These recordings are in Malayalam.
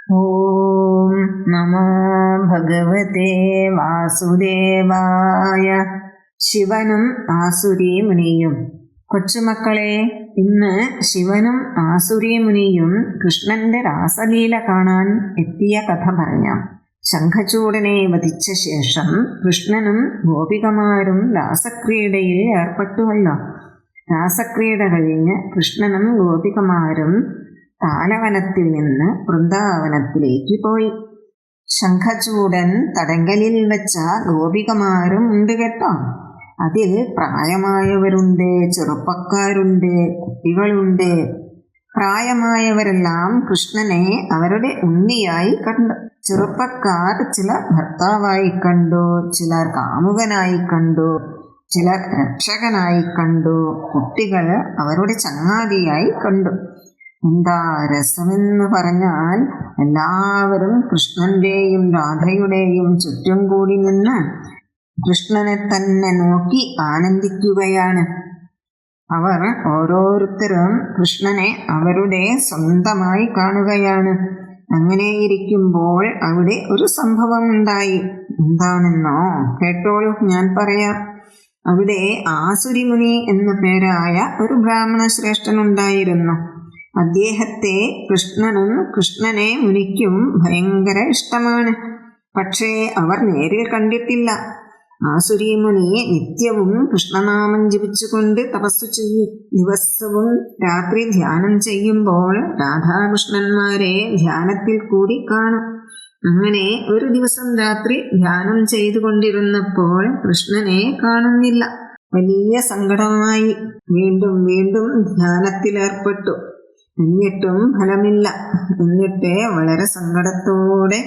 ഓം നമോ ഭഗവതേ വാസുദേവായ. ശിവനും ആസുരീ മുനിയും. കൊച്ചുമക്കളെ, ഇന്ന് ശിവനും ആസുരീ മുനിയും കൃഷ്ണന്റെ രാസലീല കാണാൻ എത്തിയ കഥ പറയാം. ശംഖചൂഡനെ വധിച്ച ശേഷം കൃഷ്ണനും ഗോപികമാരും രാസക്രീഡയിൽ ഏർപ്പെട്ടുവല്ലോ. രാസക്രീഡ കഴിഞ്ഞ് കൃഷ്ണനും ഗോപികമാരും താലവനത്തിൽ നിന്ന് വൃന്ദാവനത്തിലേക്ക് പോയി. ശംഖചൂഡൻ തടങ്കലിൽ വെച്ച ഗോപികമാരും ഉണ്ട് കേട്ടോ. അതിൽ പ്രായമായവരുണ്ട്, ചെറുപ്പക്കാരുണ്ട്, കുട്ടികളുണ്ട്. പ്രായമായവരെല്ലാം കൃഷ്ണനെ അവരുടെ ഉണ്ണിയായി കണ്ടു. ചെറുപ്പക്കാർ ചിലർ ഭർത്താവായി കണ്ടു, ചിലർ കാമുകനായി കണ്ടു, ചിലർ രക്ഷകനായി കണ്ടു, കുട്ടികൾ അവരുടെ ചങ്ങാതിയായി കണ്ടു. എന്താ രസമെന്ന് പറഞ്ഞാൽ, എല്ലാവരും കൃഷ്ണന്റെയും രാധയുടെയും ചുറ്റും കൂടി നിന്ന് കൃഷ്ണനെ തന്നെ നോക്കി ആനന്ദിക്കുകയാണ്. അവർ ഓരോരുത്തരും കൃഷ്ണനെ അവരുടെ സ്വന്തമായി കാണുകയാണ്. അങ്ങനെയിരിക്കുമ്പോൾ അവിടെ ഒരു സംഭവം ഉണ്ടായി. എന്താണെന്നോ കേട്ടോളൂ, ഞാൻ പറയാം. അവിടെ ആസുരിമുനി എന്നു പേരായ ഒരു ബ്രാഹ്മണ ശ്രേഷ്ഠനുണ്ടായിരുന്നു. അദ്ദേഹത്തെ കൃഷ്ണനും കൃഷ്ണനെ മുനിക്കും ഭയങ്കര ഇഷ്ടമാണ്. പക്ഷേ അവർ നേരിൽ കണ്ടിട്ടില്ല. ആസുരീ മുനി നിത്യവും കൃഷ്ണനാമം ജപിച്ചുകൊണ്ട് തപസ്സു ചെയ്യും. ദിവസവും രാത്രി ധ്യാനം ചെയ്യുമ്പോൾ രാധാകൃഷ്ണന്മാരെ ധ്യാനത്തിൽ കൂടി കാണും. അങ്ങനെ ഒരു ദിവസം രാത്രി ധ്യാനം ചെയ്തുകൊണ്ടിരുന്നപ്പോൾ കൃഷ്ണനെ കാണുന്നില്ല. വലിയ സങ്കടമായി. വീണ്ടും വീണ്ടും ധ്യാനത്തിലേർപ്പെട്ടു. എന്നിട്ടും ഫലമില്ല. എന്നിട്ട് വളരെ സങ്കടത്തോടെ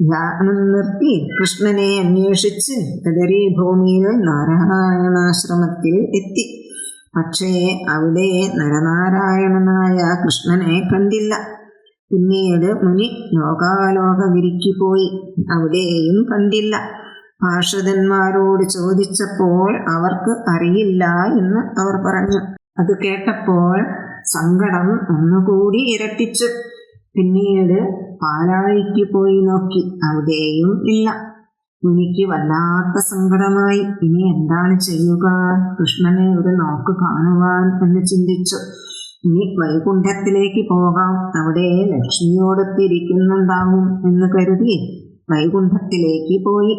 ധ്യാനം നിർത്തി കൃഷ്ണനെ അന്വേഷിച്ച് കദരി ഭൂമിയിൽ നാരായണാശ്രമത്തിൽ എത്തി. പക്ഷേ അവിടെ നരനാരായണനായ കൃഷ്ണനെ കണ്ടില്ല. പിന്നീട് മുനി ലോകാലോകവിരിക്ക് പോയി. അവിടെയും കണ്ടില്ല. പാർഷദന്മാരോട് ചോദിച്ചപ്പോൾ അവർക്ക് അറിയില്ല എന്ന് അവർ പറഞ്ഞു. അത് കേട്ടപ്പോൾ സങ്കടം ഒന്നുകൂടി ഇരട്ടിച്ചു. പിന്നീട് പാലാഴിക്ക് പോയി നോക്കി. അവിടെയും ഇല്ല. മുനിക്ക് വല്ലാത്ത സങ്കടമായി. ഇനി എന്താണ് ചെയ്യുക? കൃഷ്ണനെ ഒരു നോക്ക് കാണുവാൻ എന്ന് ചിന്തിച്ചു. ഇനി വൈകുണ്ഠത്തിലേക്ക് പോകാം, അവിടെ ലക്ഷ്മിയോടൊത്തിരിക്കുന്നുണ്ടാവും എന്ന് കരുതി വൈകുണ്ഠത്തിലേക്ക് പോയി.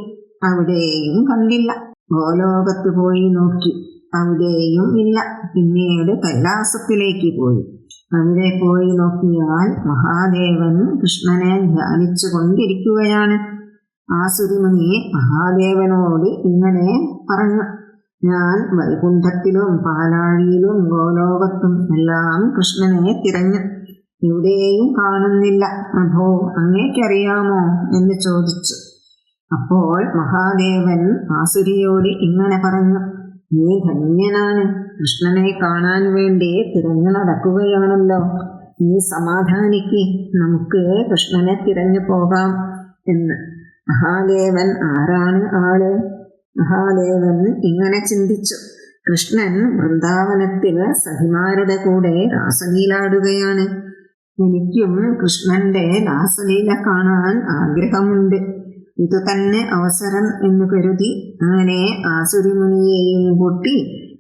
അവിടെയും കണ്ടില്ല. ഗോലോകത്ത് പോയി നോക്കി. അവിടെയും ഇല്ല. പിന്നീട് കൈലാസത്തിലേക്ക് പോയി. അവിടെ പോയി നോക്കിയാൽ മഹാദേവൻ കൃഷ്ണനെ ധ്യാനിച്ചു കൊണ്ടിരിക്കുകയാണ്. ആസുരിമുനി മഹാദേവനോട് ഇങ്ങനെ പറഞ്ഞു: ഞാൻ വൈകുണ്ഠത്തിലും പാലാഴിയിലും ഗോലോകത്തും എല്ലാം കൃഷ്ണനെ തിരഞ്ഞു. എവിടെയും കാണുന്നില്ല. പ്രഭോ, അങ്ങേക്കറിയാമോ എന്ന് ചോദിച്ചു. അപ്പോൾ മഹാദേവൻ ആസുരിയോട് ഇങ്ങനെ പറഞ്ഞു: നീ ധന്യനാണ്. കൃഷ്ണനെ കാണാൻ വേണ്ടി തിരഞ്ഞു നടക്കുകയാണല്ലോ. നീ സമാധാനിക്ക്, നമുക്ക് കൃഷ്ണനെ തിരഞ്ഞു പോകാം എന്ന്. മഹാദേവൻ ആരാണ് ആള്? മഹാദേവൻ ഇങ്ങനെ ചിന്തിച്ചു: കൃഷ്ണൻ വൃന്ദാവനത്തിൽ സഖിമാരുടെ കൂടെ രാസലീലാടുകയാണ്. എനിക്കും കൃഷ്ണന്റെ രാസലീല കാണാൻ ആഗ്രഹമുണ്ട്. ഇത് തന്നെ അവസരം എന്ന് കരുതി അങ്ങനെ ആസുരിമുനിയെയും കൂട്ടി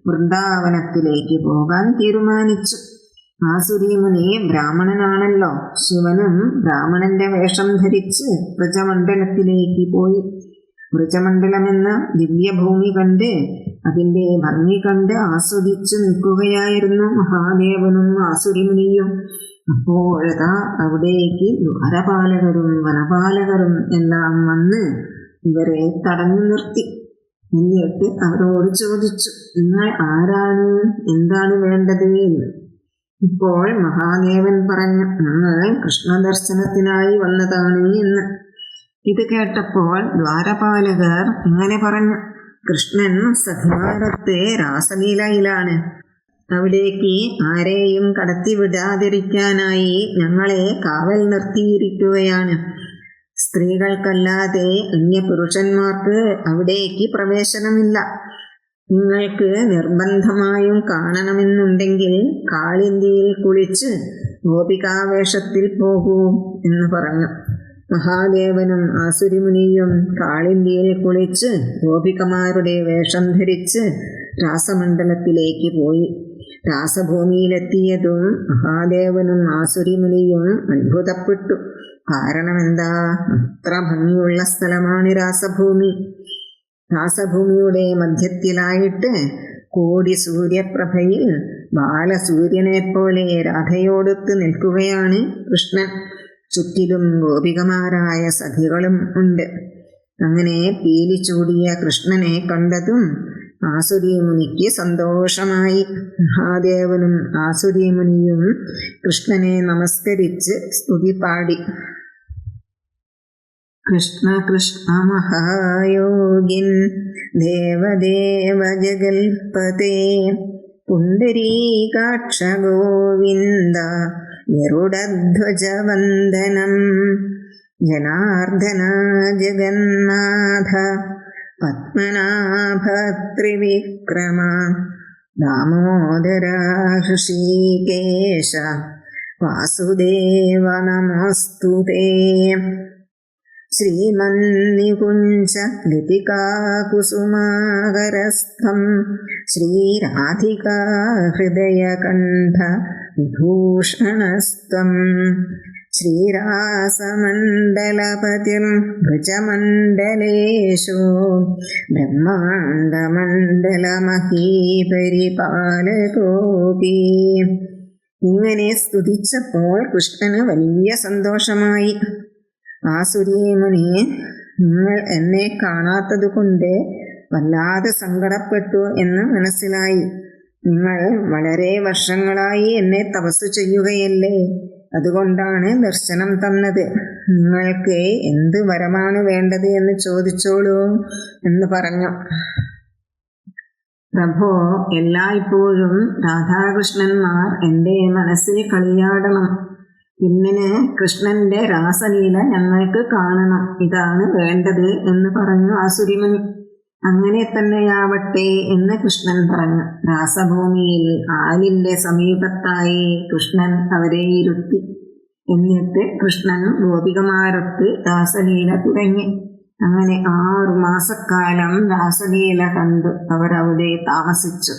വൃന്ദാവനത്തിലേക്ക് പോകാൻ തീരുമാനിച്ചു. ആസുരിമുനി ബ്രാഹ്മണനാണല്ലോ. ശിവനും ബ്രാഹ്മണന്റെ വേഷം ധരിച്ച് വ്രജമണ്ഡലത്തിലേക്ക് പോയി. വ്രജമണ്ഡലമെന്ന ദിവ്യഭൂമി കണ്ട് അതിന്റെ ഭംഗി കണ്ട് ആസ്വദിച്ചു നിൽക്കുകയായിരുന്നു മഹാദേവനും ആസുരിമുനിയും. അപ്പോഴതാ അവിടേക്ക് ദ്വാരപാലകരും വനപാലകരും എല്ലാം വന്ന് ഇവരെ തടഞ്ഞു നിർത്തി. എന്നിട്ട് അവരോട് ചോദിച്ചു: നിങ്ങൾ ആരാണ്? എന്താണ് വേണ്ടത് എന്ന്. ഇപ്പോൾ മഹാദേവൻ പറഞ്ഞു: ഞങ്ങൾ കൃഷ്ണദർശനത്തിനായി വന്നതാണ് എന്ന്. ഇത് കേട്ടപ്പോൾ ദ്വാരപാലകർ ഇങ്ങനെ പറഞ്ഞു: കൃഷ്ണൻ സഖിമാരത്തെ രാസലീലയിലാണ്. അവിടേക്ക് ആരെയും കടത്തിവിടാതിരിക്കാനായി ഞങ്ങളെ കാവൽ നിർത്തിയിരിക്കുകയാണ്. സ്ത്രീകൾക്കല്ലാതെ അന്യപുരുഷന്മാർക്ക് അവിടേക്ക് പ്രവേശനമില്ല. നിങ്ങൾക്ക് നിർബന്ധമായും കാണണമെന്നുണ്ടെങ്കിൽ കാളിന്തിയിൽ കുളിച്ച് ഗോപികാവേഷത്തിൽ പോകൂ എന്ന് പറഞ്ഞു. മഹാദേവനും ആസുരിമുനിയും കാളിന്തിയിൽ കുളിച്ച് ഗോപികമാരുടെ വേഷം ധരിച്ച് രാസമണ്ഡലത്തിലേക്ക് പോയി. രാസഭൂമിയിലെത്തിയതും മഹാദേവനും ആസുരിമുനിയും അത്ഭുതപ്പെട്ടു. കാരണമെന്താ? അത്ര ഭംഗിയുള്ള സ്ഥലമാണ് രാസഭൂമി. രാസഭൂമിയുടെ മധ്യത്തിലായിട്ട് കോടി സൂര്യപ്രഭയിൽ ബാലസൂര്യനെപ്പോലെ രാധയോടൊത്ത് നിൽക്കുകയാണ് കൃഷ്ണൻ. ചുറ്റിലും ഗോപികമാരായ സഖികളും ഉണ്ട്. അങ്ങനെ പീലി ചൂടിയ കൃഷ്ണനെ കണ്ടതും ആസുരീമുനിക്ക് സന്തോഷമായി. മഹാദേവനും ആസുരീമുനിയും കൃഷ്ണനെ നമസ്കരിച്ച് സ്തുതി പാടി. കൃഷ്ണ കൃഷ്ണ മഹായോഗിൻ ദേവദേവ ജഗൽപതേ പുണ്ടരീകാക്ഷ ഗോവിന്ദ ഗരുഡധ്വജ വന്ദനം ജനാർദ്ദന ജഗന്നാഥ പത്മനാഭ ത്രിവിക്രമ ദാമോദര ഹൃഷീകേശ വാസുദേവ നമോസ്തുതേ ശ്രീമന്നികുഞ്ച ലതികാകുസുമാകരസ്ഥം ശ്രീരാധികാ ഹൃദയകണ്ഠ വിഭൂഷണസ്ത്വം ശ്രീരാസമണ്ഡലപതിർ ഭൃജമണ്ഡലേശോ ബ്രഹ്മാണ്ഡമണ്ഡലമഹീപരിപാലകോപി. ഇങ്ങനെ സ്തുതിച്ചപ്പോൾ കൃഷ്ണന് വലിയ സന്തോഷമായി. ആസുരീമുനി, നിങ്ങൾ എന്നെ കാണാത്തതുകൊണ്ട് വല്ലാതെ സങ്കടപ്പെട്ടു എന്ന് മനസ്സിലായി. നിങ്ങൾ വളരെ വർഷങ്ങളായി എന്നെ തപസ് ചെയ്യുകയല്ലേ, അതുകൊണ്ടാണ് ദർശനം തന്നത്. നിങ്ങൾക്ക് എന്ത് വരമാണ് വേണ്ടത് എന്ന് ചോദിച്ചോളൂ എന്ന് പറഞ്ഞു. പ്രഭോ, എല്ലായ്പ്പോഴും രാധാകൃഷ്ണന്മാർ എൻ്റെ മനസ്സിൽ കളിയാടണം. ഇന്നിന് കൃഷ്ണന്റെ രാസലീല ഞങ്ങൾക്ക് കാണണം, ഇതാണ് വേണ്ടത് എന്ന് പറഞ്ഞു ആസുരിമുനി. അങ്ങനെ തന്നെയാവട്ടെ എന്ന് കൃഷ്ണൻ പറഞ്ഞു. രാസഭൂമിയിൽ ആലിന്റെ സമീപത്തായി കൃഷ്ണൻ അവരെ ഇരുത്തി. എന്നിട്ട് കൃഷ്ണൻ ഗോപികമാരൊത്ത് രാസലീല തുടങ്ങി. അങ്ങനെ 6 മാസക്കാലം രാസലീല കണ്ട് അവരവിടെ താമസിച്ചു.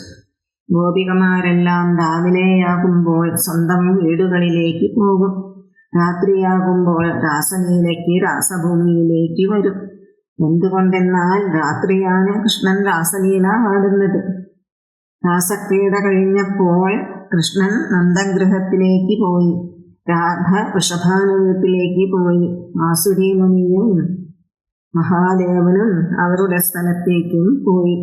ഗോപികമാരെല്ലാം രാവിലെയാകുമ്പോൾ സ്വന്തം വീടുകളിലേക്ക് പോകും. രാത്രിയാകുമ്പോൾ രാസലീലയ്ക്ക് രാസഭൂമിയിലേക്ക് വരും. എന്തുകൊണ്ടെന്നാൽ രാത്രിയാണ് കൃഷ്ണൻ രാസലീല ആടുന്നത്. രാസക്രീഡ കഴിഞ്ഞപ്പോൾ കൃഷ്ണൻ നന്ദഗൃഹത്തിലേക്ക് പോയി. രാധ വൃഷഭാനു വീട്ടിലേക്ക് പോയി. ആസുരീമുനിയും മഹാദേവനും അവരുടെ സ്ഥലത്തേക്കും പോയി.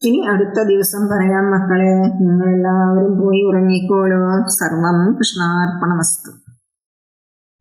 ഇനി അടുത്ത ദിവസം പറയാം മക്കളെ. നിങ്ങളെല്ലാവരും പോയി ഉറങ്ങിക്കോളൂ. സർവം കൃഷ്ണാർപ്പണമസ്തു.